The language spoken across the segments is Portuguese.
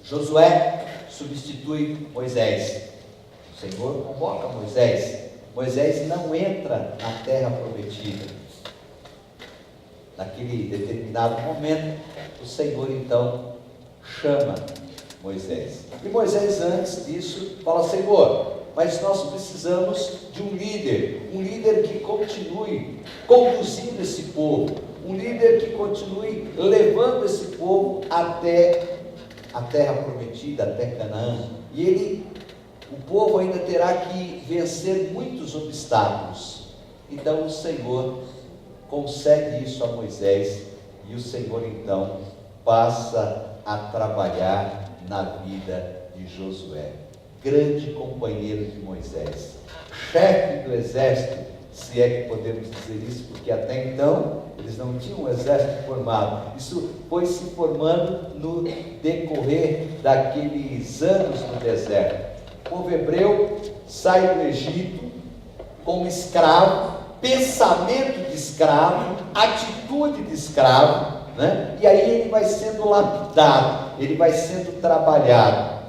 Josué substitui Moisés. O Senhor convoca Moisés. Moisés não entra na terra prometida. Naquele determinado momento, o Senhor então chama Moisés. E Moisés, antes disso, fala: Senhor, mas nós precisamos de um líder que continue conduzindo esse povo, um líder que continue levando esse povo até a terra prometida, até Canaã. E o povo ainda terá que vencer muitos obstáculos. Então o Senhor concede isso a Moisés, e o Senhor então passa a trabalhar na vida de Josué, grande companheiro de Moisés, chefe do exército, se é que podemos dizer isso, porque até então eles não tinham um exército formado. Isso foi se formando no decorrer daqueles anos no deserto. O povo hebreu sai do Egito como escravo, pensamento de escravo, atitude de escravo, né? E aí ele vai sendo lapidado, ele vai sendo trabalhado,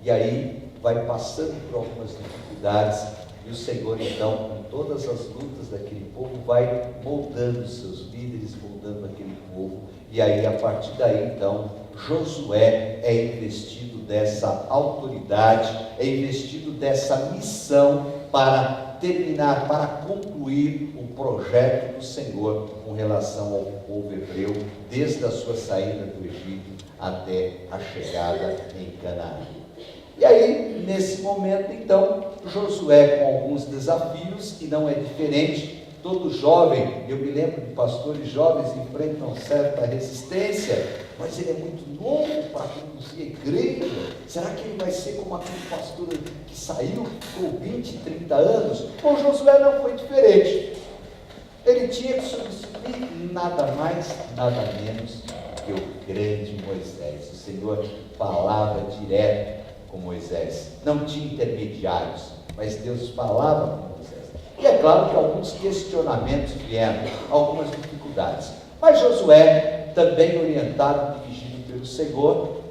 e aí vai passando por algumas dificuldades, e o Senhor então, com todas as lutas daquele povo, vai moldando os seus líderes, moldando aquele povo, e aí a partir daí então Josué é investido dessa autoridade, é investido dessa missão para terminar, para concluir o projeto do Senhor com relação ao povo hebreu, desde a sua saída do Egito até a chegada em Canaã. E aí, nesse momento, então, Josué com alguns desafios, e não é diferente. Todo jovem, eu me lembro de pastores jovens enfrentam certa resistência, mas ele é muito novo para conduzir a igreja. Será que ele vai ser como aquele pastor que saiu com 20, 30 anos? Com Josué não foi diferente. Ele tinha que substituir nada mais, nada menos que o grande Moisés. O Senhor falava direto com Moisés, não tinha intermediários, mas Deus falava com Moisés. E é claro que alguns questionamentos vieram, algumas dificuldades, mas Josué, também orientado, dirigido pelo Senhor,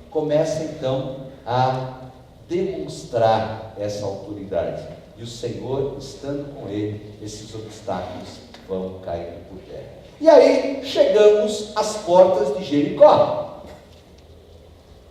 começa então a demonstrar essa autoridade, e o Senhor, estando com ele, esses obstáculos vão caindo por terra. E aí chegamos às portas de Jericó,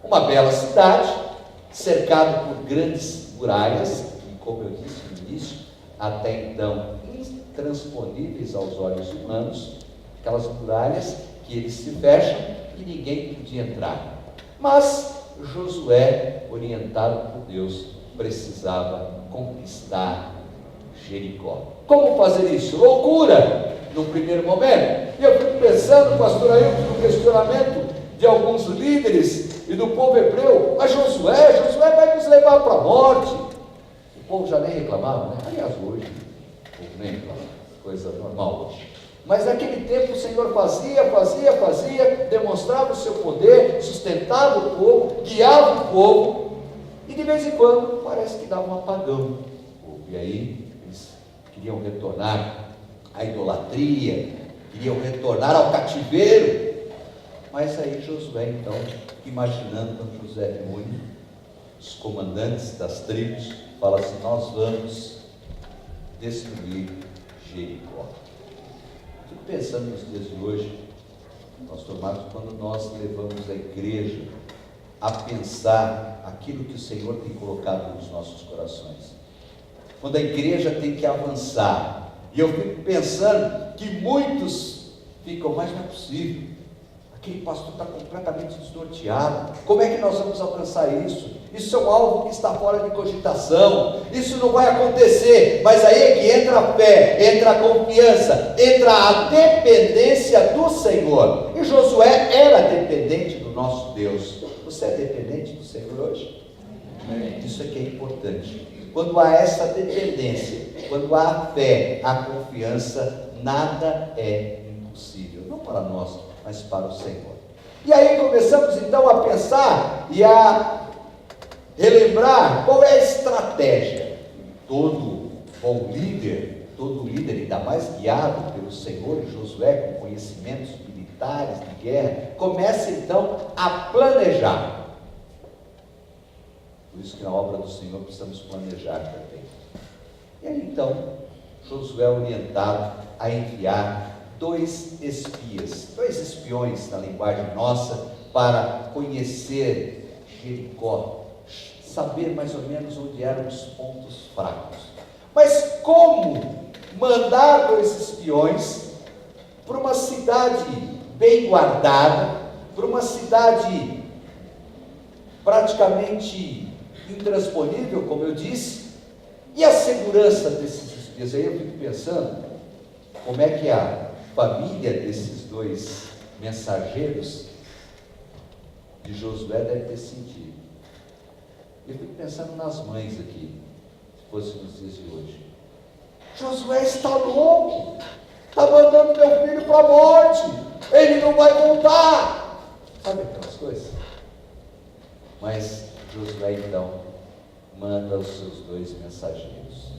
uma bela cidade, cercado por grandes muralhas, que, como eu disse no início, até então intransponíveis aos olhos humanos, aquelas muralhas que eles se fecham e ninguém podia entrar. Mas Josué, orientado por Deus, precisava conquistar Jericó. Como fazer isso? Loucura, no primeiro momento. E eu fico pensando, pastor Ailton, no questionamento de alguns líderes e do povo hebreu: mas Josué vai nos levar para a morte. O povo já nem reclamava, né? Aliás, hoje o povo nem reclama, coisa normal hoje. Mas naquele tempo o Senhor fazia, demonstrava o seu poder, sustentava o povo, guiava o povo, e de vez em quando parece que dava um apagão. E aí eles queriam retornar à idolatria, queriam retornar ao cativeiro. Mas aí Josué, então, imaginando, quando José reúne os comandantes das tribos, fala assim: nós vamos destruir Jericó. Fico pensando nos dias de hoje, pastor Marcos, quando nós levamos a igreja a pensar aquilo que o Senhor tem colocado nos nossos corações, quando a igreja tem que avançar, e eu fico pensando que muitos ficam: mas não é possível, aquele pastor está completamente desnorteado, como é que nós vamos alcançar isso? Isso é um alvo que está fora de cogitação, isso não vai acontecer. Mas aí é que entra a fé, entra a confiança, entra a dependência do Senhor. E Josué era dependente do nosso Deus. Você é dependente do Senhor hoje? Isso é que é importante. Quando há essa dependência, quando há a fé, a confiança, nada é impossível, não para nós, mas para o Senhor. E aí começamos então a pensar e a relembrar qual é a estratégia. Todo bom líder, todo líder, ainda mais guiado pelo Senhor, e Josué com conhecimentos militares de guerra, começa então a planejar. Por isso que na obra do Senhor precisamos planejar também. E aí então, Josué é orientado a enviar 2 espias, 2 espiões na linguagem nossa, para conhecer Jericó, saber mais ou menos onde eram os pontos fracos. Mas como mandar 2 espiões para uma cidade bem guardada, para uma cidade praticamente intransponível, como eu disse, e a segurança desses espias? Aí eu fico pensando, como é que a família desses 2 mensageiros de Josué deve ter sentido. Eu fico pensando nas mães aqui, se fosse nos dias de hoje. Josué está louco, está mandando meu filho para a morte, ele não vai voltar. Sabe aquelas coisas? Mas Josué então manda os seus 2 mensageiros.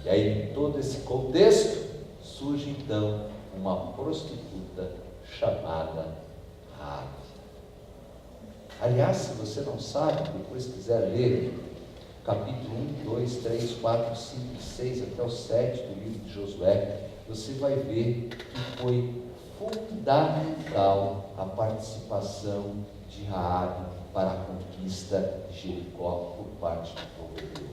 E aí, em todo esse contexto, surge então uma prostituta chamada Raabe. Aliás, se você não sabe, depois quiser ler capítulo 1, 2, 3, 4, 5, 6 até o 7 do livro de Josué, você vai ver que foi fundamental a participação de Raabe para a conquista de Jericó por parte do povo hebreu.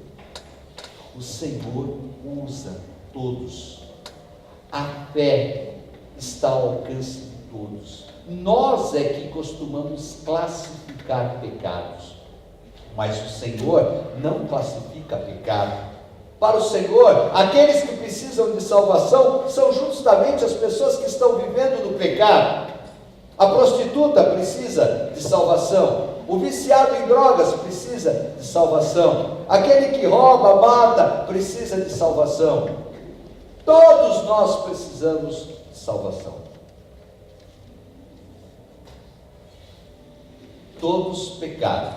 O Senhor usa todos. A fé está ao alcance de todos. Nós é que costumamos classificar pecados, mas o Senhor não classifica pecado. Para o Senhor, aqueles que precisam de salvação são justamente as pessoas que estão vivendo no pecado. A prostituta precisa de salvação, o viciado em drogas precisa de salvação, aquele que rouba, mata, precisa de salvação. Todos nós precisamos de salvação. Todos pecaram,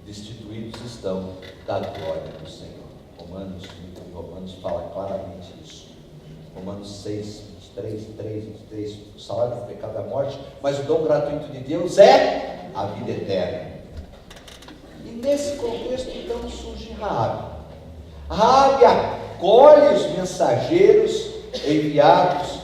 destituídos estão da glória do Senhor. Romanos fala claramente isso. Romanos 6, 23, 3, 23, o salário do pecado é a morte, mas o dom gratuito de Deus é a vida eterna. E nesse contexto então surge Raabe. Raabe acolhe os mensageiros enviados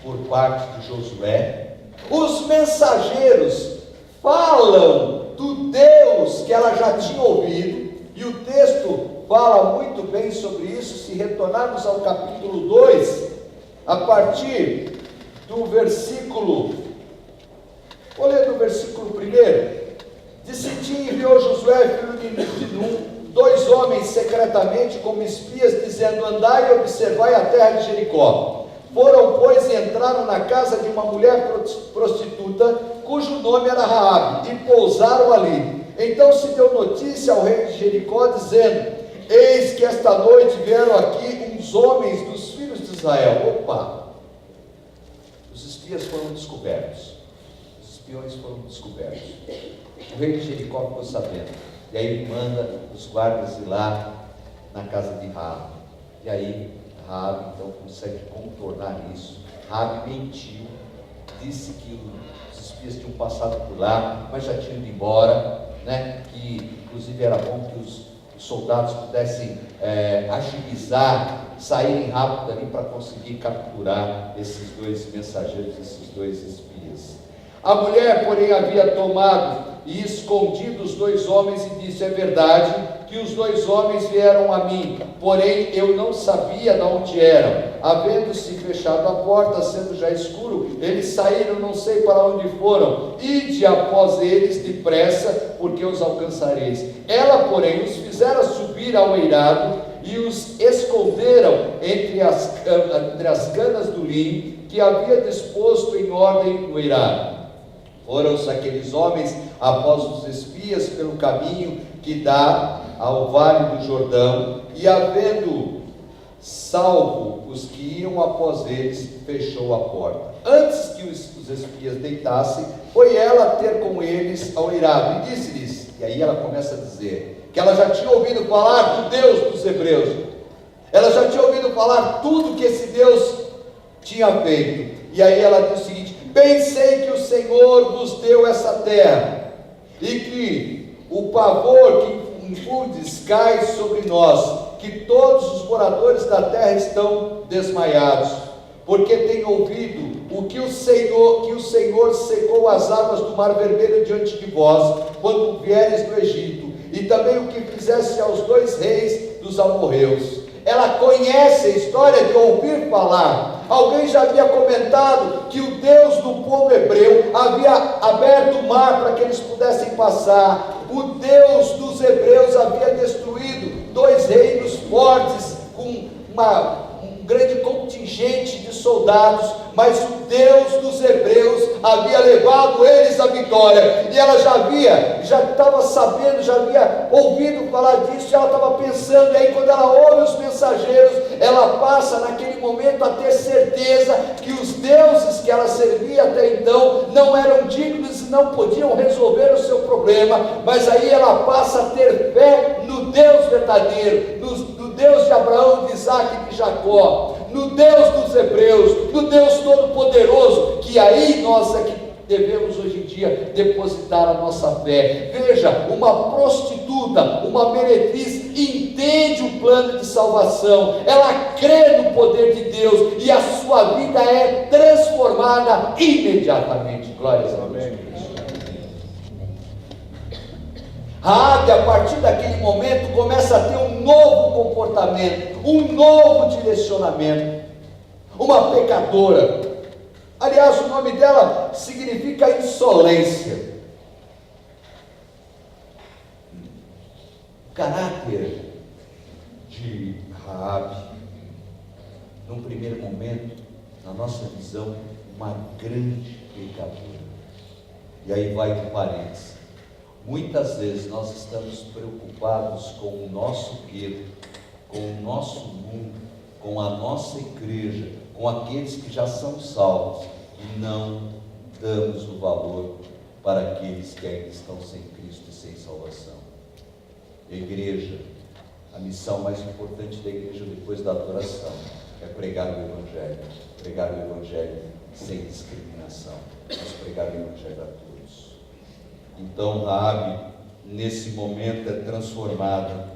por parte de Josué. Os mensageiros falam do Deus que ela já tinha ouvido, e o texto fala muito bem sobre isso. Se retornarmos ao capítulo 2, a partir do versículo, vou ler do versículo 1. De Sitim enviou Josué, filho de Nun, 2 homens secretamente como espias, dizendo: andai e observai a terra de Jericó. Foram, pois, e entraram na casa de uma mulher prostituta, cujo nome era Raabe, e pousaram ali. Então se deu notícia ao rei de Jericó, dizendo: eis que esta noite vieram aqui uns homens dos filhos de Israel. Opa! Os espias foram descobertos. Os espiões foram descobertos. O rei de Jericó ficou sabendo. E aí ele manda os guardas ir lá na casa de Raabe. E aí Raabe então consegue contornar isso. Raabe mentiu, disse que os espias tinham passado por lá, mas já tinham ido embora, né? Que inclusive era bom que os soldados pudessem agilizar, saírem rápido dali para conseguir capturar esses 2 mensageiros, esses 2 espias. A mulher, porém, havia tomado e escondido os 2 homens e disse: é verdade que os 2 homens vieram a mim, porém eu não sabia de onde eram. Havendo-se fechado a porta, sendo já escuro, eles saíram, não sei para onde foram. Ide após eles depressa, porque os alcançareis. Ela, porém, os fizera subir ao eirado e os esconderam entre as canas do linho que havia disposto em ordem no eirado. Foram-se aqueles homens após os espias pelo caminho que dá ao vale do Jordão, e havendo salvo os que iam após eles, fechou a porta. Antes que os espias deitassem, foi ela ter com eles ao eirado, e disse-lhes, e aí ela começa a dizer, que ela já tinha ouvido falar do Deus dos hebreus, ela já tinha ouvido falar tudo que esse Deus tinha feito, e aí ela diz o seguinte: bem sei que o Senhor vos deu essa terra, e que o pavor que infundes cai sobre nós, que todos os moradores da terra estão desmaiados, porque têm ouvido que o Senhor secou as águas do Mar Vermelho diante de vós, quando vieres do Egito, e também o que fizesse aos 2 reis dos amorreus. Ela conhece a história de ouvir falar. Alguém já havia comentado que o Deus do povo hebreu havia aberto o mar para que eles pudessem passar. O Deus dos hebreus havia destruído 2 reinos fortes com um grande contingente de soldados, mas o Deus dos hebreus havia levado eles à vitória, e ela já estava sabendo, já havia ouvido falar disso, e ela estava pensando, e aí quando ela ouve os mensageiros, ela passa naquele momento a ter certeza que os deuses que ela servia até então não eram dignos e não podiam resolver o seu problema, mas aí ela passa a ter fé no Deus verdadeiro, no Deus de Abraão, de Isaac e de Jacó, no Deus dos hebreus, no Deus todo-poderoso, que aí nós é que devemos hoje em dia depositar a nossa fé. Veja, uma prostituta, uma meretriz, entende o plano de salvação, ela crê no poder de Deus, e a sua vida é transformada imediatamente. Glórias a Deus. Raabe, a partir daquele momento, começa a ter um novo comportamento, um novo direcionamento. Uma pecadora. Aliás, o nome dela significa insolência. O caráter de Raabe, num primeiro momento, na nossa visão, uma grande pecadora. E aí vai um parênteses. Muitas vezes nós estamos preocupados com o nosso gueto, com o nosso mundo, com a nossa igreja, com aqueles que já são salvos, e não damos o valor para aqueles que ainda estão sem Cristo e sem salvação. A igreja, a missão mais importante da igreja depois da adoração é pregar o Evangelho sem discriminação, mas pregar o Evangelho a todos. Então Raabe, nesse momento, é transformada.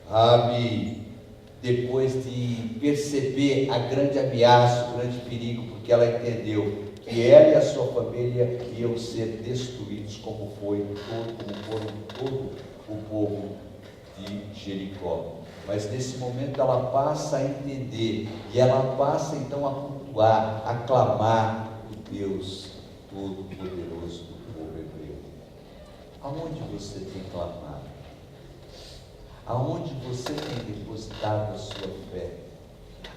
Raabe, depois de perceber a grande ameaça, o grande perigo, porque ela entendeu que ela e a sua família iam ser destruídos, como foram todo o povo de Jericó. Mas nesse momento ela passa a entender, e ela passa então a cultuar, a clamar o Deus Todo-Poderoso do povo hebreu. Aonde você tem clamado? Aonde você tem depositado a sua fé?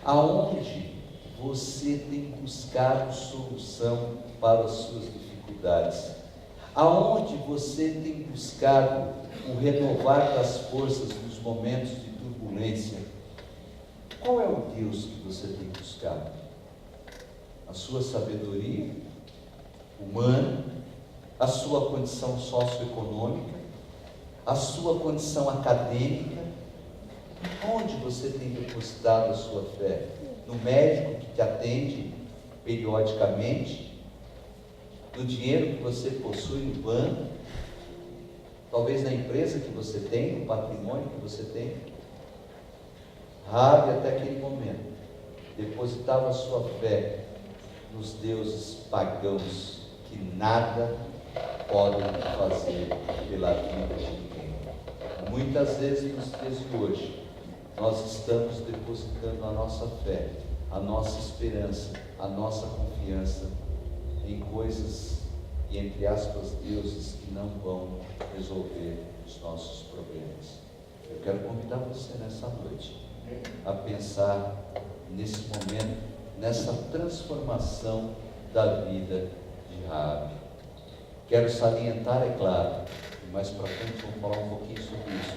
Aonde você tem buscado solução para as suas dificuldades? Aonde você tem buscado o renovar das forças nos momentos de turbulência? Qual é o Deus que você tem buscado? A sua sabedoria humana? A sua condição socioeconômica? A sua condição acadêmica? Onde você tem depositado a sua fé? No médico que te atende periodicamente? No dinheiro que você possui no banco? Talvez na empresa que você tem, no patrimônio que você tem? Raabe, até aquele momento, depositava a sua fé nos deuses pagãos, que nada podem fazer pela vida de ninguém. Muitas vezes nos dias de hoje, nós estamos depositando a nossa fé, a nossa esperança, a nossa confiança em coisas e, entre aspas, deuses que não vão resolver os nossos problemas. Eu quero convidar você nessa noite a pensar nesse momento, nessa transformação da vida de Raabe. Quero salientar, é claro, e mais para frente vamos falar um pouquinho sobre isso.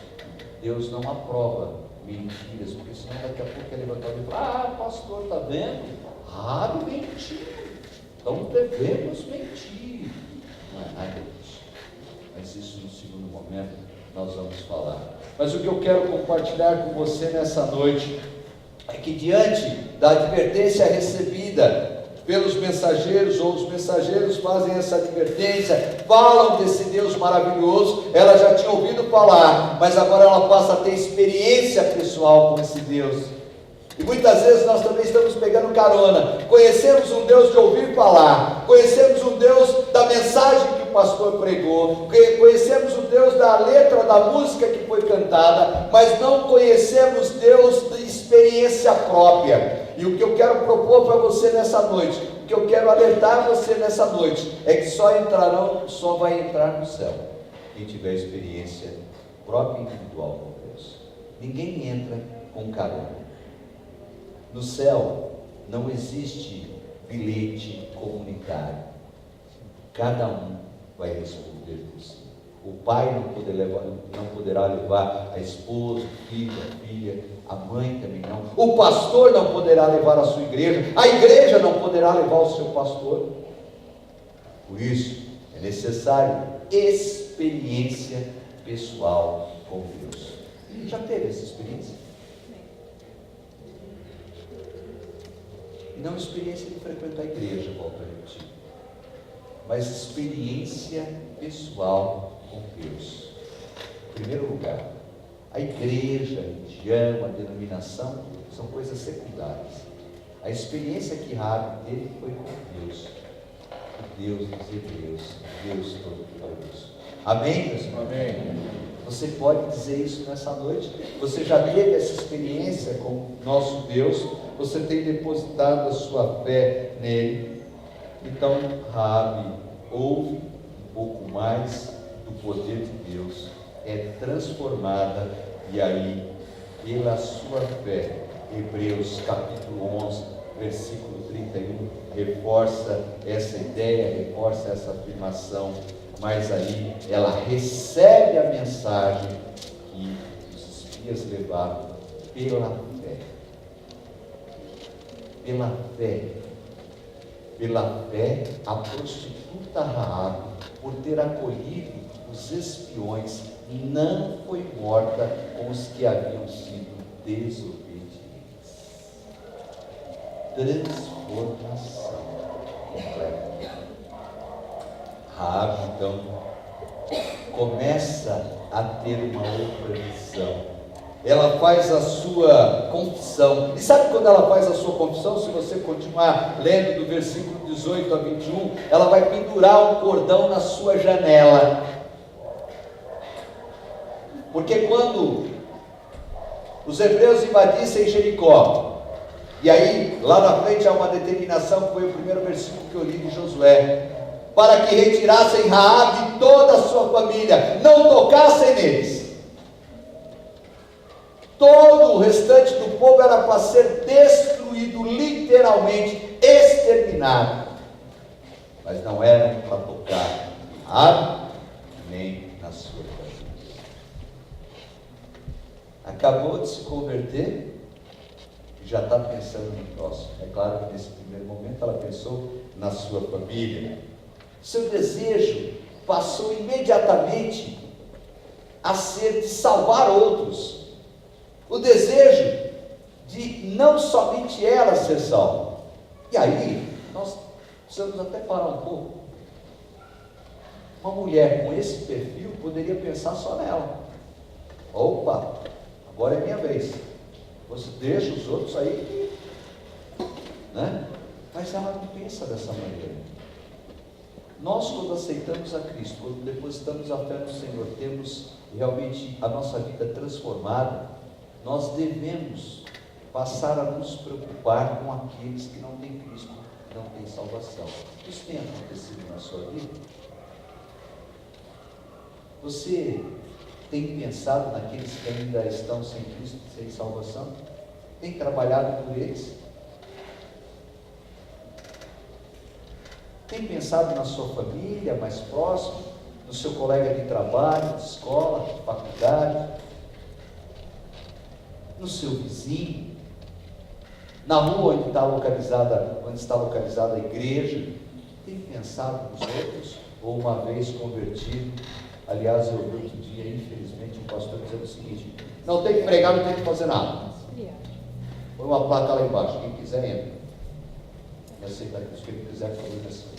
Deus não aprova mentiras, porque senão daqui a pouco ele vai estar e falar: pastor, está vendo? Raabe mentiu, então devemos mentir. Não é nada disso, mas isso no segundo momento nós vamos falar. Mas o que eu quero compartilhar com você nessa noite é que, diante da advertência recebida pelos mensageiros, ou os mensageiros fazem essa advertência, falam desse Deus maravilhoso. Ela já tinha ouvido falar, mas agora ela passa a ter experiência pessoal com esse Deus. E muitas vezes nós também estamos pegando carona. Conhecemos um Deus de ouvir falar, conhecemos um Deus da mensagem que o pastor pregou, conhecemos o Deus da letra da música que foi cantada, mas não conhecemos Deus de experiência própria. E o que eu quero propor para você nessa noite, o que eu quero alertar você nessa noite, é que só vai entrar no céu quem tiver experiência própria e individual com Deus. Ninguém entra com carona. No céu não existe bilhete comunitário. Cada um vai responder por si. O pai não poderá levar a esposa, o filho, a filha, a mãe também não. O pastor não poderá levar a sua igreja. A igreja não poderá levar o seu pastor. Por isso, é necessário experiência pessoal com Deus. Já teve essa experiência? E não experiência de frequentar a igreja, volto a repetir, mas experiência pessoal com Deus. Em primeiro lugar, a igreja, a religião, a denominação são coisas secundárias. A experiência que Raabe teve foi com Deus, o Deus dos hebreus, Deus Todo-Poderoso. Amém, pessoal? Amém. Você pode dizer isso nessa noite? Você já teve essa experiência com o nosso Deus? Você tem depositado a sua fé nele? Então, Raabe ouve um pouco mais do poder de Deus, é transformada, e aí, pela sua fé, Hebreus capítulo 11, versículo 31, reforça essa ideia, reforça essa afirmação. Mas aí ela recebe a mensagem que os espias levaram pela fé. Pela fé. Pela fé, a prostituta Raabe, por ter acolhido os espiões, não foi morta com os que haviam sido desobedientes. Transformação completa. Raabe, então, começa a ter uma outra visão. Ela faz a sua confissão. E sabe quando ela faz a sua confissão? Se você continuar lendo do versículo 18 a 21, ela vai pendurar um cordão na sua janela. Porque quando os hebreus invadissem Jericó, e aí lá na frente há uma determinação, que foi o primeiro versículo que eu li de Josué, para que retirassem Raabe e toda a sua família, não tocassem neles. Todo o restante do povo era para ser destruído, literalmente exterminado. Mas não era para tocar em Raabe, nem na sua família. Acabou de se converter e já está pensando no próximo. É claro que nesse primeiro momento ela pensou na sua família. Seu desejo passou imediatamente a ser de salvar outros. O desejo de não somente ela ser salva. E aí, nós precisamos até parar um pouco. Uma mulher com esse perfil poderia pensar só nela. Opa, agora é minha vez. Você deixa os outros aí, né? Mas ela não pensa dessa maneira. Nós, quando aceitamos a Cristo, quando depositamos a fé no Senhor, temos realmente a nossa vida transformada, nós devemos passar a nos preocupar com aqueles que não têm Cristo, que não têm salvação. Isso tem acontecido na sua vida? Você tem pensado naqueles que ainda estão sem Cristo, sem salvação? Tem trabalhado por eles? Tem pensado na sua família mais próxima, no seu colega de trabalho, de escola, de faculdade, no seu vizinho, na rua onde está localizada a igreja? Tem pensado nos outros? Ou uma vez convertido? Aliás, eu vi outro dia, infelizmente, um pastor dizendo o seguinte: não tem que pregar, não tem que fazer nada. Põe uma placa lá embaixo, quem quiser entra. e aceitar Cristo, que ele quiser fazer assim.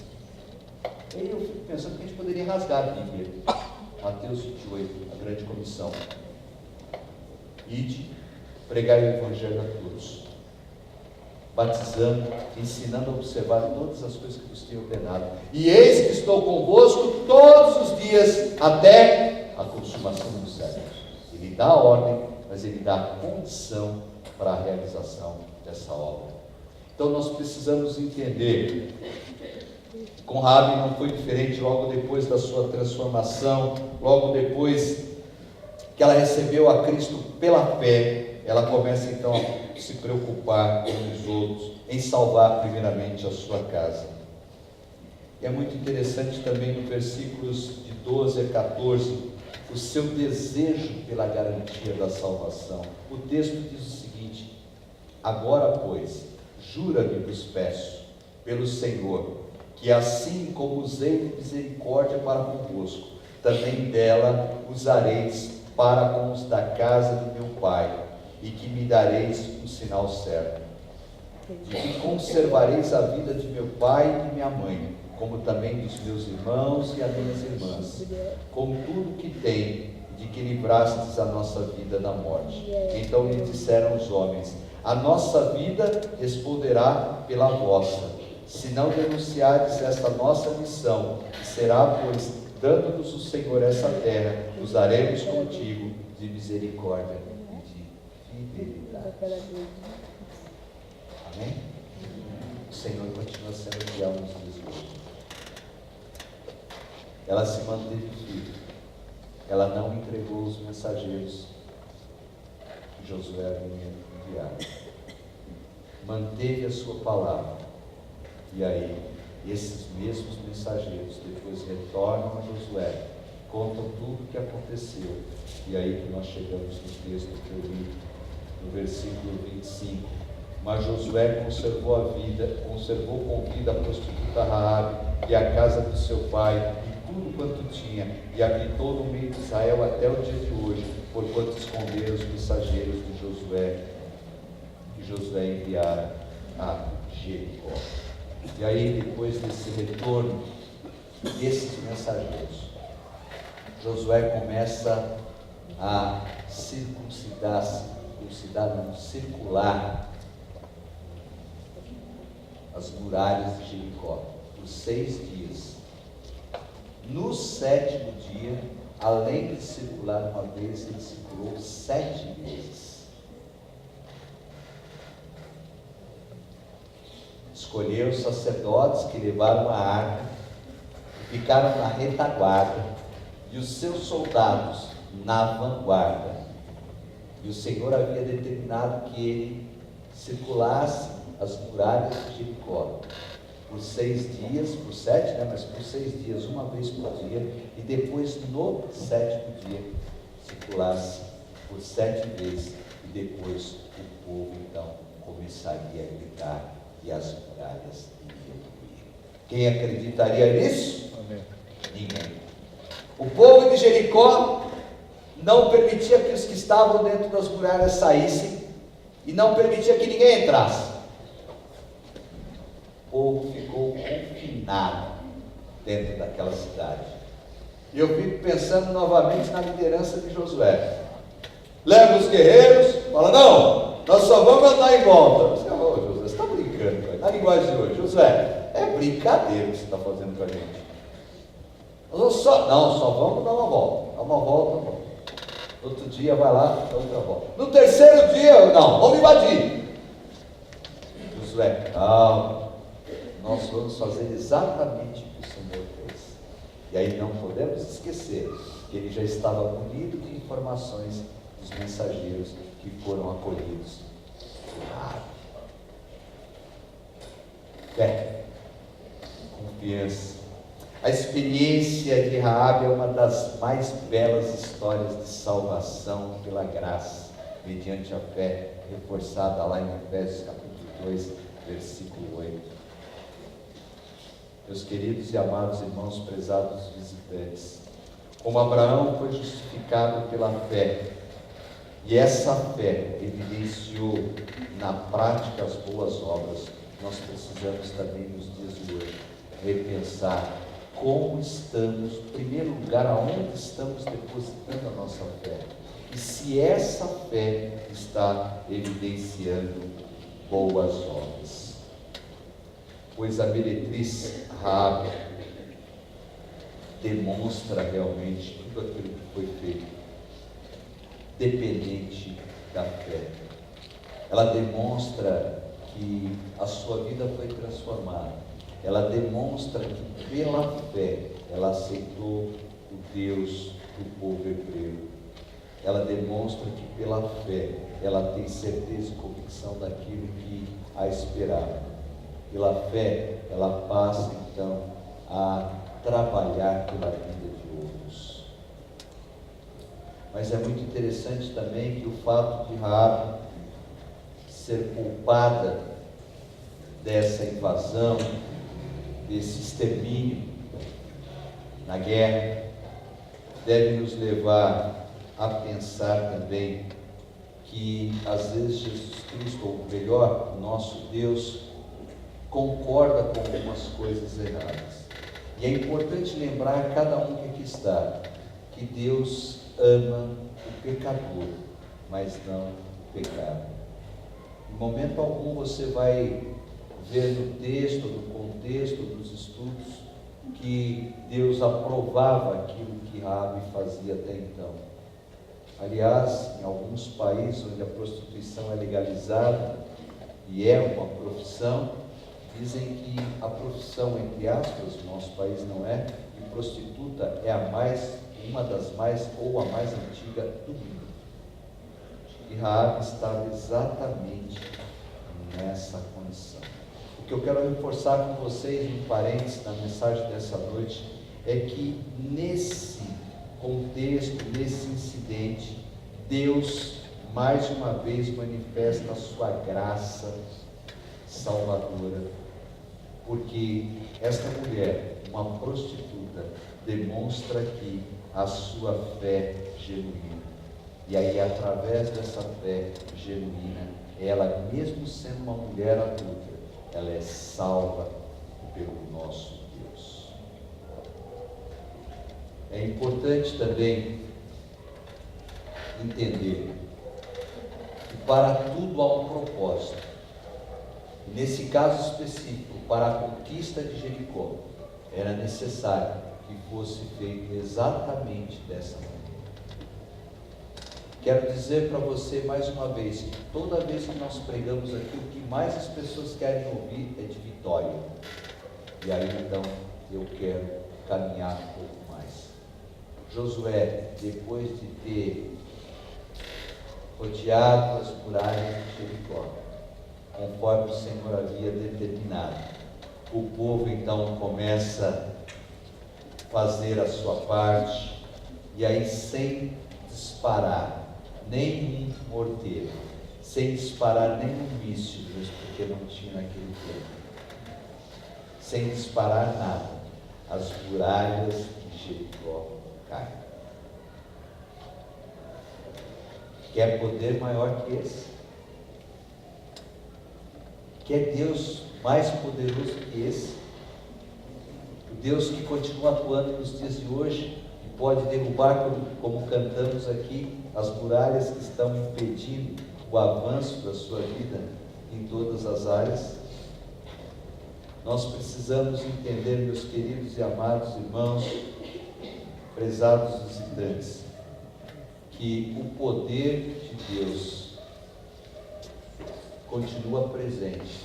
E aí eu fico pensando que a gente poderia rasgar a Bíblia. Mateus 28, a grande comissão. Ide, pregai o Evangelho a todos, batizando, ensinando a observar todas as coisas que vos tenho ordenado. E eis que estou convosco todos os dias, até a consumação dos séculos. Ele dá a ordem, mas ele dá a condição para a realização dessa obra. Então nós precisamos entender, com Raabe não foi diferente. Logo depois da sua transformação, logo depois que ela recebeu a Cristo pela fé, ela começa então a se preocupar com os outros, em salvar primeiramente a sua casa. E é muito interessante também no versículos de 12 a 14, o seu desejo pela garantia da salvação. O texto diz o seguinte: agora, pois, jura-me, vos peço, pelo Senhor, que assim como usei de misericórdia para convosco, também dela usareis para com os da casa de meu pai, e que me dareis um sinal certo, de que conservareis a vida de meu pai e de minha mãe, como também dos meus irmãos e as minhas irmãs, com tudo que tem, de que livrastes a nossa vida da morte. Então lhe disseram os homens: a nossa vida responderá pela vossa, se não denunciardes esta nossa missão, que será, pois, dando-nos o Senhor essa terra, usaremos contigo de misericórdia e de fidelidade. Amém? O Senhor continua sendo fiel nos dias de hoje. Ela se manteve firme. Ela não entregou os mensageiros que Josué havia enviado. Manteve a sua palavra. E aí, esses mesmos mensageiros depois retornam a Josué, contam tudo o que aconteceu. E aí que nós chegamos no texto que eu li, no versículo 25. Mas Josué conservou com vida a prostituta Raabe e a casa do seu pai e tudo quanto tinha, e habitou no meio de Israel até o dia de hoje, porquanto esconderam os mensageiros de Josué, que Josué enviara a Jericó. E aí, depois desse retorno desses mensageiros, Josué começa a circular as muralhas de Jericó por 6 dias. No 7º dia, além de circular uma vez, ele circulou 7 vezes. Escolheu os sacerdotes que levaram a arca, ficaram na retaguarda, e os seus soldados na vanguarda. E o Senhor havia determinado que ele circulasse as muralhas de Jericó por 6 dias, por 7, mas por 6 dias, uma vez por dia, e depois no 7º dia circulasse por 7 vezes, e depois o povo então começaria a gritar e as muralhas iriam ruir. Quem acreditaria nisso? Amém. Ninguém. O povo de Jericó não permitia que os que estavam dentro das muralhas saíssem, e não permitia que ninguém entrasse. O povo ficou confinado dentro daquela cidade. E eu fico pensando novamente na liderança de Josué. Leva os guerreiros, fala: não, nós só vamos andar em volta. Josué, você está brincando, cara. Na linguagem de hoje, Josué, é brincadeira que você está fazendo com a gente. Só vamos dar uma volta. Dá uma volta. Outro dia vai lá, dá outra volta. No 3º dia, não, vamos invadir. Josué, calma, nós vamos fazer exatamente o que o Senhor fez. E aí não podemos esquecer que ele já estava munido de informações dos mensageiros que foram acolhidos por Raabe. Fé, confiança. A experiência de Raabe é uma das mais belas histórias de salvação pela graça, mediante a fé, reforçada lá em Efésios capítulo 2, versículo 8. Meus queridos e amados irmãos, prezados visitantes, como Abraão foi justificado pela fé, e essa fé evidenciou na prática as boas obras, nós precisamos também nos dias de hoje repensar como estamos, em primeiro lugar, aonde estamos depositando a nossa fé. E se essa fé está evidenciando boas obras. Pois a meretriz Raabe demonstra realmente tudo aquilo que foi feito, dependente da fé. Ela demonstra que a sua vida foi transformada. Ela demonstra que pela fé ela aceitou o Deus do povo hebreu. Ela demonstra que pela fé ela tem certeza e convicção daquilo que a esperava. Pela fé ela passa então a trabalhar pela vida de outros. Mas é muito interessante também que o fato de Raabe ser culpada dessa invasão, desse extermínio na guerra, deve nos levar a pensar também que às vezes Jesus Cristo, ou melhor, nosso Deus, concorda com algumas coisas erradas. E é importante lembrar a cada um que aqui está, que Deus ama o pecador, mas não o pecado. Em momento algum você vai ver no texto, no contexto dos estudos, que Deus aprovava aquilo que Raabe fazia até então. Aliás, em alguns países onde a prostituição é legalizada e é uma profissão, dizem que a profissão, entre aspas, no nosso país não é, e prostituta é uma das mais, ou a mais antiga do mundo. E Raabe estava exatamente nessa condição. O que eu quero reforçar com vocês, em parênteses, na mensagem dessa noite, é que nesse contexto, nesse incidente, Deus mais uma vez manifesta a sua graça salvadora, porque esta mulher, uma prostituta, demonstra aqui a sua fé genuína. E aí, através dessa fé genuína, ela, mesmo sendo uma mulher adulta, ela é salva pelo nosso Deus. É importante também entender que para tudo há um propósito. E nesse caso específico, para a conquista de Jericó, era necessário que fosse feito exatamente dessa maneira. Quero dizer para você mais uma vez, que toda vez que nós pregamos aqui, o que mais as pessoas querem ouvir é de vitória. E aí então, eu quero caminhar um pouco mais. Josué, depois de ter rodeado as muralhas de Jericó, conforme o Senhor havia determinado, o povo então começa a fazer a sua parte, e aí sem disparar nenhum morteiro, sem disparar nenhum míssil, porque não tinha naquele tempo, sem disparar nada, as muralhas de Jericó caem. Quer poder maior que esse? Quer Deus mais poderoso que esse? O Deus que continua atuando nos dias de hoje e pode derrubar, como cantamos aqui, as muralhas que estão impedindo o avanço da sua vida em todas as áreas. Nós precisamos entender, meus queridos e amados irmãos, prezados visitantes, que o poder de Deus continua presente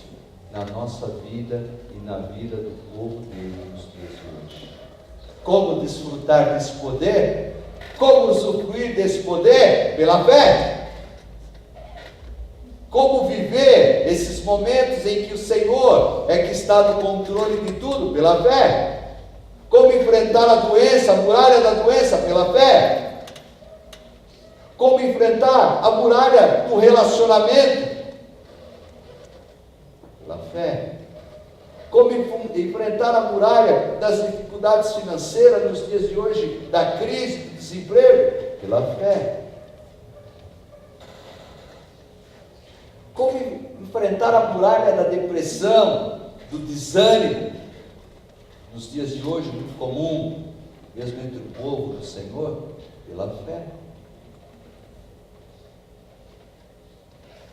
na nossa vida e na vida do povo dele nos dias de hoje. Como desfrutar desse poder? Como usufruir desse poder? Pela fé. Como viver esses momentos em que o Senhor é que está no controle de tudo? Pela fé. Como enfrentar a doença, a muralha da doença? Pela fé. Como enfrentar a muralha do relacionamento? Pela fé. Como enfrentar a muralha das dificuldades financeiras nos dias de hoje, da crise, do desemprego? Pela fé. Como enfrentar a muralha da depressão, do desânimo, nos dias de hoje, muito comum, mesmo entre o povo do Senhor, pela fé.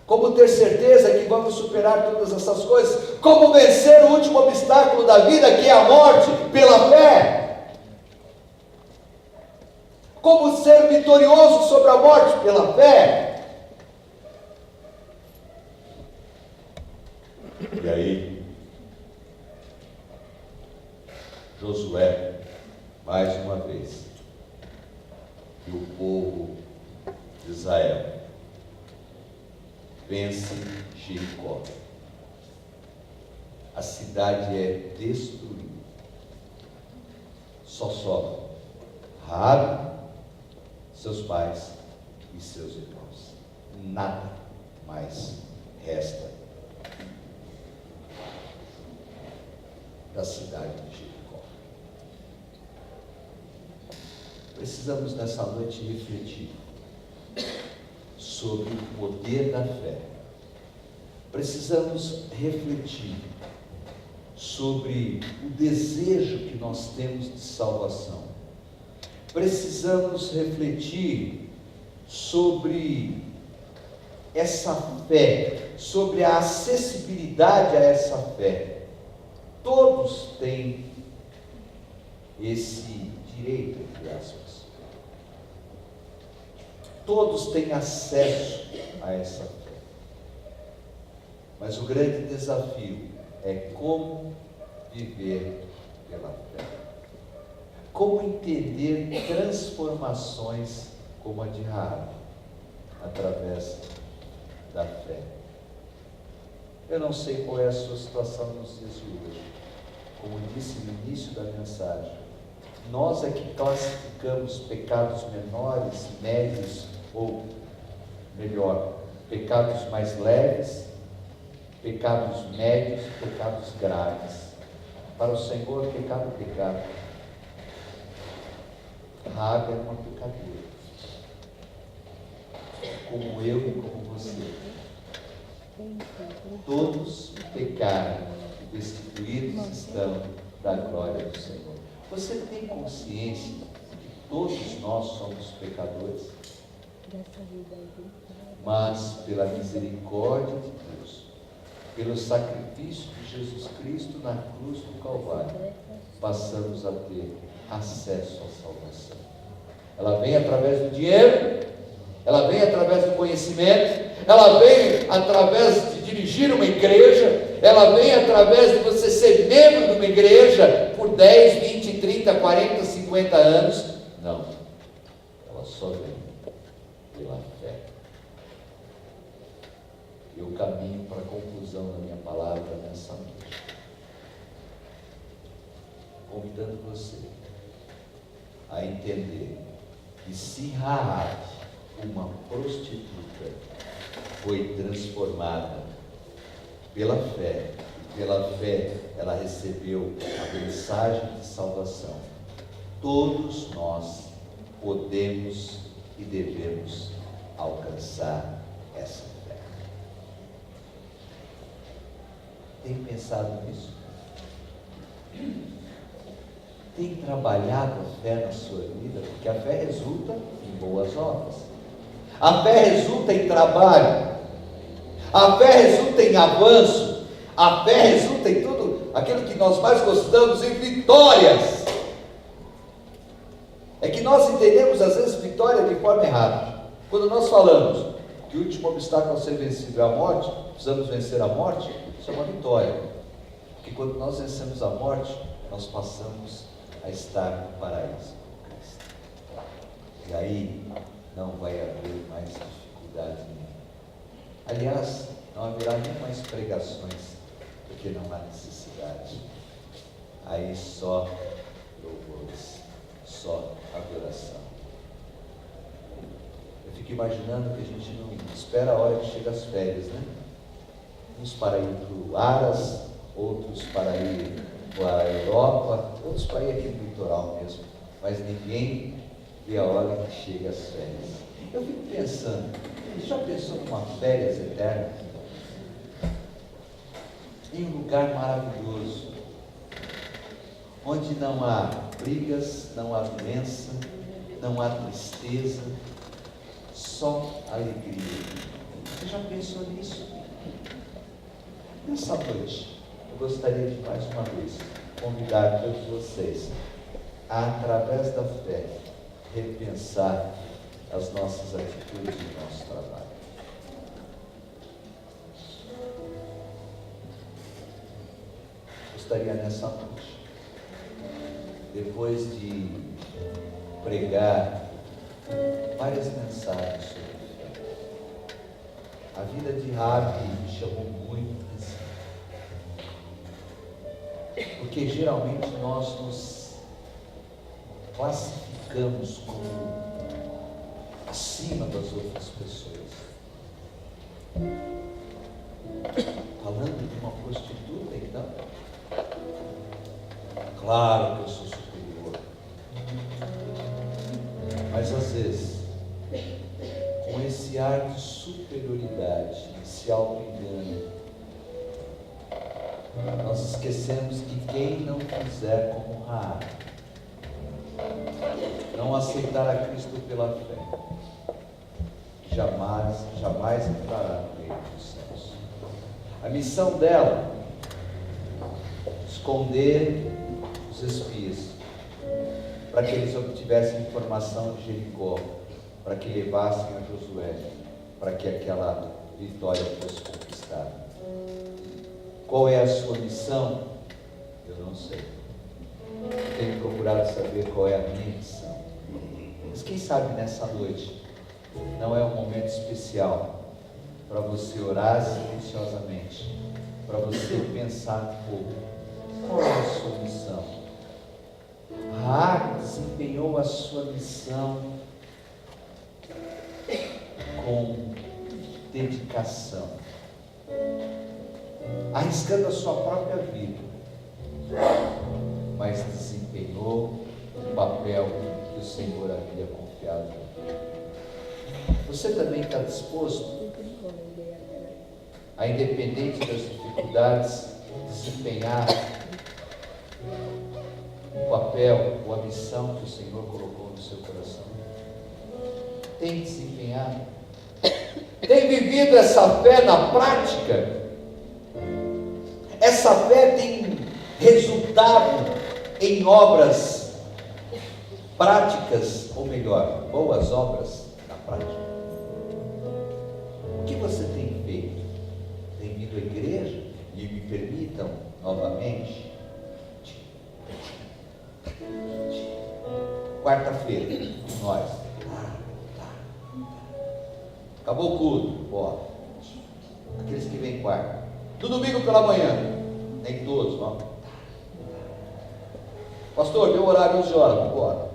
Como ter certeza que vamos superar todas essas coisas? Como vencer o último obstáculo da vida, que é a morte, pela fé? Como ser vitorioso sobre a morte, pela fé? E aí, Josué, mais uma vez, e o povo de Israel vence Jericó. A cidade é destruída. Só sobra Raabe, seus pais e seus irmãos. Nada mais resta da cidade de Jericó. Precisamos nessa noite refletir sobre o poder da fé. Precisamos refletir sobre o desejo que nós temos de salvação. Precisamos refletir sobre essa fé, sobre a acessibilidade a essa fé. Todos têm esse direito, entre aspas. Todos têm acesso a essa fé. Mas o grande desafio é como viver pela fé. Como entender transformações como a de Raabe, através da fé. Eu não sei qual é a sua situação nos dias de hoje. Como disse no início da mensagem, nós é que classificamos pecados menores, médios, ou melhor, pecados mais leves, pecados médios, pecados graves. Para o Senhor, pecado é pecado. Raabe era uma pecadora, como eu e como você. Todos pecaram e destituídos estão da glória do Senhor. Você tem consciência que todos nós somos pecadores? Mas pela misericórdia de Deus, pelo sacrifício de Jesus Cristo na cruz do Calvário, passamos a ter acesso à salvação. Ela vem através do dinheiro, ela vem através do conhecimento, ela vem através de dirigir uma igreja, ela vem através de você ser membro de uma igreja por 10, 20, 30, 40, 50 anos. Não, ela só vem pela fé. Eu caminho para a conclusão da minha palavra nessa noite, convidando você a entender que se Raabe, uma prostituta, foi transformada pela fé, e pela fé ela recebeu a mensagem de salvação, todos nós podemos e devemos alcançar essa fé. Tem pensado nisso? Tem trabalhado a fé na sua vida? Porque a fé resulta em boas obras. A fé resulta em trabalho. A fé resulta em avanço. A fé resulta em tudo aquilo que nós mais gostamos, em vitórias. É que nós entendemos às vezes vitória de forma errada. Quando nós falamos que o último obstáculo a ser vencido é a morte, precisamos vencer a morte, isso é uma vitória. Porque quando nós vencemos a morte, nós passamos a estar no paraíso com Cristo. E aí não vai haver mais dificuldade nenhuma. Aliás, não haverá nem mais pregações, porque não há necessidade. Aí só louvores, só adoração. Eu fico imaginando que a gente não espera a hora que chega as férias, né? Uns para ir para o Aras, outros para ir para a Europa, outros para ir aqui no litoral mesmo, mas ninguém vê a hora que chega as férias. Eu fico pensando, já pensou numa férias eterna? em um lugar maravilhoso, onde não há brigas, não há doença, não há tristeza, só alegria. Você já pensou nisso? Nessa noite, eu gostaria de mais uma vez convidar todos vocês a, através da fé, repensar as nossas atitudes e o nosso trabalho. Gostaria nessa noite, depois de pregar várias mensagens sobre fé, a vida de Raabe me chamou muito a atenção, porque geralmente nós nos classificamos como acima das outras pessoas. Falando de uma prostituta, então, claro que eu sou superior, mas às vezes, com esse ar de superioridade, esse auto-engano, nós esquecemos que quem não fizer como Raabe, não aceitar a Cristo pela fé, jamais entrará no reino dos céus. A missão dela, esconder os espias, para que eles obtivessem informação de Jericó, para que levassem a Josué, para que aquela vitória fosse conquistada. Qual é a sua missão? Eu não sei. Tenho procurado saber qual é a minha missão. Mas quem sabe nessa noite não é um momento especial para você orar silenciosamente, para você pensar um pouco, qual é a sua missão? Raabe desempenhou a sua missão com dedicação, arriscando a sua própria vida, mas desempenhou o papel que o Senhor havia confiado. Você também está disposto a, independente das dificuldades, desempenhar o papel ou a missão que o Senhor colocou no seu coração? Tem desempenhado? Tem vivido essa fé na prática? Essa fé tem resultado em obras práticas, ou melhor, boas obras na prática? O que você tem feito? Tem vindo à igreja? E me permitam novamente, quarta-feira, nós, acabou o culto, bora. Aqueles que vêm quarta, no domingo pela manhã, nem todos, vamos. Pastor, deu horário 11 horas, vamos embora.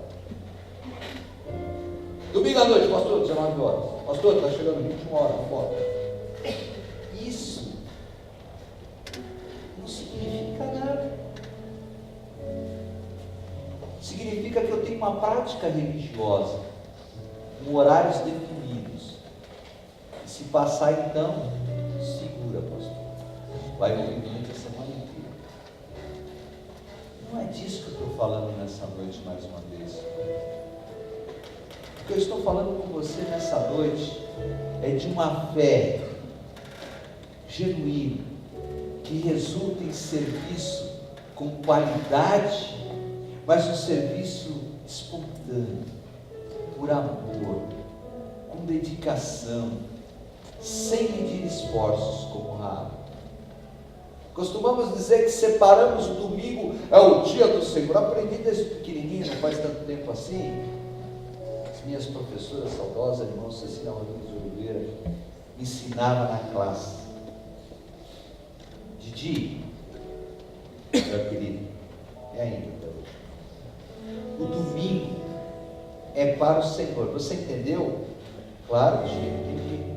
Domingo à noite, pastor, 19 horas. Pastor, está chegando 21 horas, vamos embora. Isso não significa nada. Significa que eu tenho uma prática religiosa, com horários definidos. E se passar, então, segura, pastor. Vai ouvir durante a semana inteira. Não é disso que eu estou falando nessa noite mais uma vez. O que eu estou falando com você nessa noite é de uma fé genuína, que resulta em serviço com qualidade, mas um serviço espontâneo, por amor, com dedicação, sem medir esforços, como Raabe. Costumamos dizer que separamos o domingo, é o dia do Senhor. Aprendi desde pequenininho, não faz tanto tempo assim. As minhas professoras saudosas, a irmã Cecília Rodrigues de Oliveira, me ensinava na classe. Didi, meu querido, é ainda até hoje. O domingo é para o Senhor. Você entendeu? Claro, gente, entendi.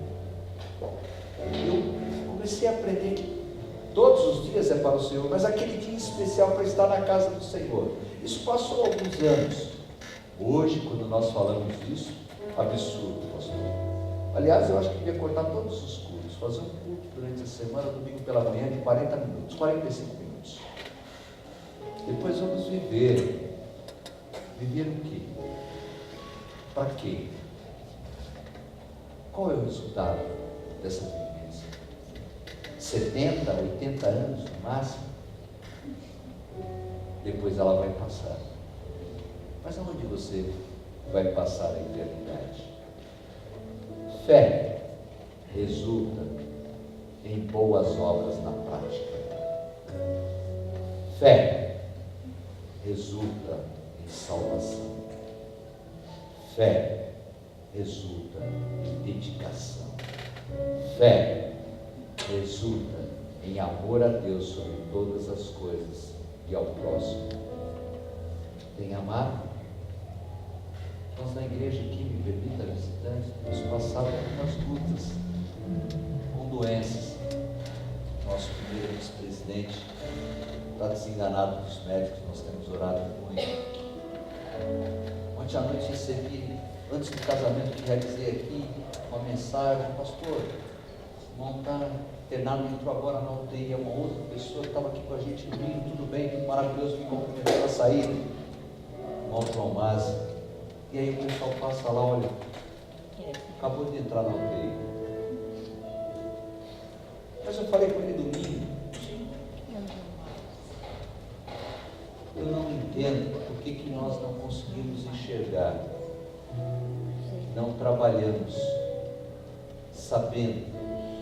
Eu comecei a aprender que todos os dias é para o Senhor, mas aquele dia especial para estar na casa do Senhor. Isso passou alguns anos. Hoje, quando nós falamos disso, absurdo, pastor. Aliás, eu acho que devia cortar todos os cultos. minutos. Fazer um culto durante a semana, domingo pela manhã, de 40 minutos, 45 minutos. Depois vamos viver. Viver o quê? Para quê? Qual é o resultado dessa vivência? 70, 80 anos no máximo? Depois ela vai passar. Mas aonde você vai passar a eternidade? Fé resulta em boas obras na prática. Fé resulta em salvação. Fé resulta em dedicação. Fé resulta em amor a Deus sobre todas as coisas e ao próximo. Tem amado? Nós na igreja aqui, me permita visitantes, temos passado algumas lutas com doenças. Nosso primeiro vice-presidente está desenganado dos médicos, nós temos orado muito. Ontem à noite recebi, antes do casamento que realizei aqui, uma mensagem: pastor, o irmão está internado, entrou agora na UTI, é uma outra pessoa que estava aqui com a gente, tudo bem, tudo maravilhoso, me cumprimentou na saída, o irmão João Mazzi. E aí o pessoal passa lá, olha, acabou de entrar na UTI. Mas eu falei com ele domingo, eu não entendo por que nós não conseguimos enxergar, não trabalhamos, sabendo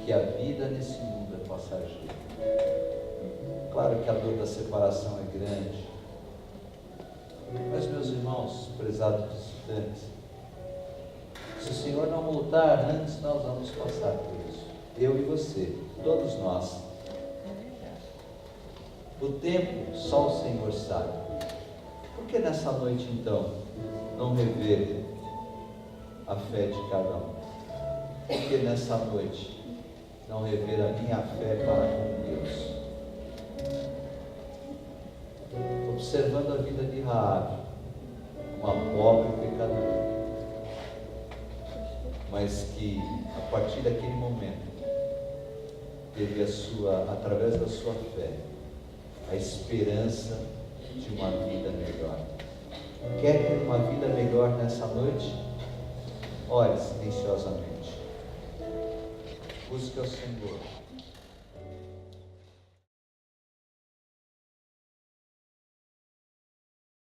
que a vida nesse mundo é passageira. Claro que a dor da separação é grande, mas, meus irmãos, prezados visitantes, se o Senhor não voltar antes, nós vamos passar por isso. Eu e você, todos nós. O tempo só o Senhor sabe. Por que nessa noite, então, não rever a fé de cada um? Por que nessa noite não rever a minha fé para com Deus? Observando a vida de Raabe, uma pobre pecadora, mas que a partir daquele momento teve através da sua fé, a esperança de uma vida melhor. Quer ter uma vida melhor nessa noite? Ore silenciosamente. Busque ao Senhor.